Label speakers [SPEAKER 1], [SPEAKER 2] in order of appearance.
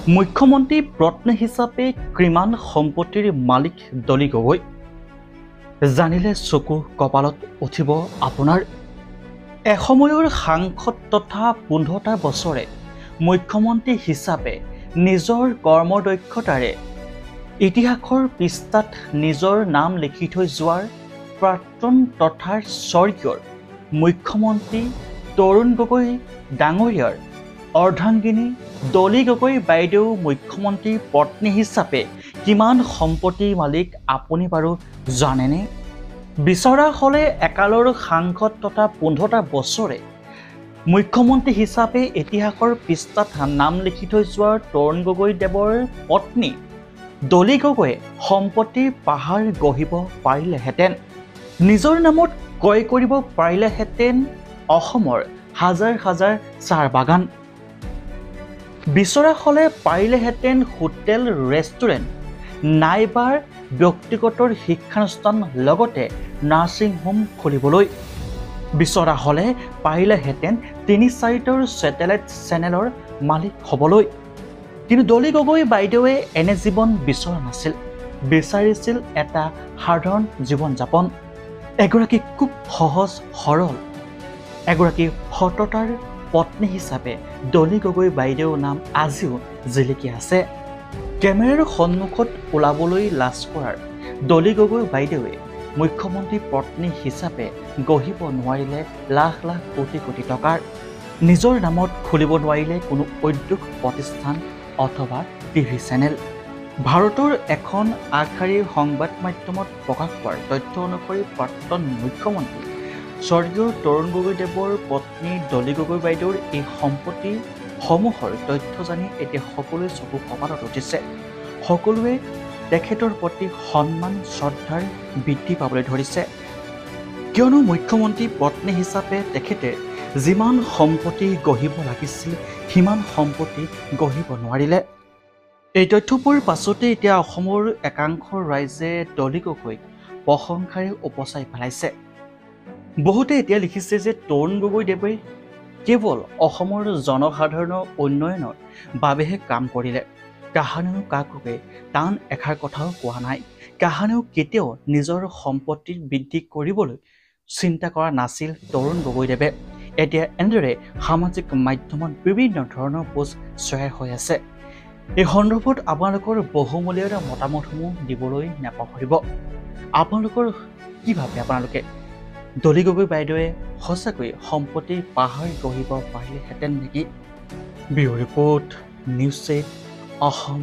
[SPEAKER 1] মুখ্যমন্ত্ৰী পত্নী হিচাপে কিমান সম্পত্তিৰ মালিক ডলি গগৈ জানিলে চকু কপালত উঠিব আপোনাৰ। এসময়ৰ সাংসদ তথা 15টা বছৰে মুখ্যমন্ত্ৰী হিচাপে নিজৰ কৰ্মদক্ষতাৰে ইতিহাসৰ পৃষ্ঠাত নিজৰ নাম লিখি থৈ যোৱাৰ প্ৰাক্তন তথা স্বৰ্গীয় মুখ্যমন্ত্ৰী তৰুণ গগৈ ডাঙৰীয়াৰ অৰ্ধাংগিনী ডলি গগৈ বাইদেউ মুখ্যমন্ত্ৰীৰ পত্নী হিচাপে কিমান সম্পত্তিৰ মালিক আপুনি বাৰু জানেনে? বিচৰা হ'লে একালৰ সাংসদ তথা 15টা বছৰে মুখ্যমন্ত্ৰী হিচাপে ইতিহাসৰ পৃষ্ঠাত নাম লিখি থৈ যোৱাৰ তৰুণ গগৈ দেৱৰ পত্নী ডলি গগৈয়ে সম্পত্তিৰ পাহাৰ গঢ়িব পাৰিলেহেঁতেন, নিজৰ নামত ক্ৰয় কৰিব পাৰিলেহেঁতেন অসমৰ হাজাৰ হাজাৰ চাহ বাগান, বিচৰা হ'লে পাৰিলেহেঁতেন হোটেল ৰেষ্টুৰেণ্ট নাইবা ব্যক্তিগত শিক্ষানুষ্ঠান লগতে নাৰ্ছিং হোম খুলিবলৈ, বিচৰা হ'লে পাৰিলেহেঁতেন 3-4টাৰ ছেটেলাইট চেনেলৰ মালিক হ'বলৈ। কিন্তু ডলি গগৈ বাইদেৱে এনে জীৱন বিচৰা নাছিল, বিচাৰিছিল এটা সাধাৰণ জীৱন যাপন। এগৰাকী খুব সহজ সৰল এগৰাকী সততাৰ পত্নী হিচাপে ডলি গগৈ বাইদেউৰ নাম আজিও জিলিকি আছে। কেমেৰাৰ সন্মুখত ওলাবলৈ লাজ কৰাৰ ডলি গগৈ বাইদেৱে মুখ্যমন্ত্ৰী পত্নী হিচাপে গঢ়িব নোৱাৰিলে লাখ লাখ কোটি কোটি টকাৰ, নিজৰ নামত খুলিব নোৱাৰিলে কোনো উদ্যোগ প্ৰতিষ্ঠান অথবা টিভি চেনেল। ভাৰতৰ এখন আগশাৰীৰ সংবাদ মাধ্যমত প্ৰকাশ পোৱাৰ তথ্য অনুসৰি প্ৰাক্তন মুখ্যমন্ত্ৰী স্বৰ্গীয় তৰুণ গগৈ দেৱৰ পত্নী ডলি গগৈ বাইদেউৰ এই সম্পত্তিসমূহৰ তথ্য জানি এতিয়া সকলোৱে চকু কপালত উঠিছে। সকলোৱে তেখেতৰ প্ৰতি সন্মান শ্ৰদ্ধাৰ বৃদ্ধি পাবলৈ ধৰিছে, কিয়নো মুখ্যমন্ত্ৰী পত্নী হিচাপে তেখেতে যিমান সম্পত্তি গঢ়িব লাগিছিল সিমান সম্পত্তি গঢ়িব নোৱাৰিলে। এই তথ্যবোৰ পাছতে এতিয়া অসমৰ একাংশ ৰাইজে ডলি গগৈক প্ৰশংসাৰে উপচাই পেলাইছে। বহুতে এতিয়া লিখিছে যে তৰুণ গগৈ দেৱে কেৱল অসমৰ জনসাধাৰণৰ উন্নয়নৰ বাবেহে কাম কৰিলে, কাহানিও কাকোকে টান এষাৰ কথাও কোৱা নাই, কাহানিও কেতিয়াও নিজৰ সম্পত্তি বৃদ্ধি কৰিবলৈ চিন্তা কৰা নাছিল তৰুণ গগৈদেৱে। এতিয়া এনেদৰে সামাজিক মাধ্যমত বিভিন্ন ধৰণৰ পোষ্ট শ্বেয়াৰ হৈ আছে। এই সন্দৰ্ভত আপোনালোকৰ বহুমূলীয়া মতামতসমূহ দিবলৈ নাপাহৰিব। আপোনালোকৰ কি ভাবে? আপোনালোকে ডলি গগৈ বাইদেৱে সঁচাকৈ সম্পত্তিৰ পাহাৰ গঢ়িব পাৰিলেহেঁতেন নেকি? Bureau report, news 8 Assam.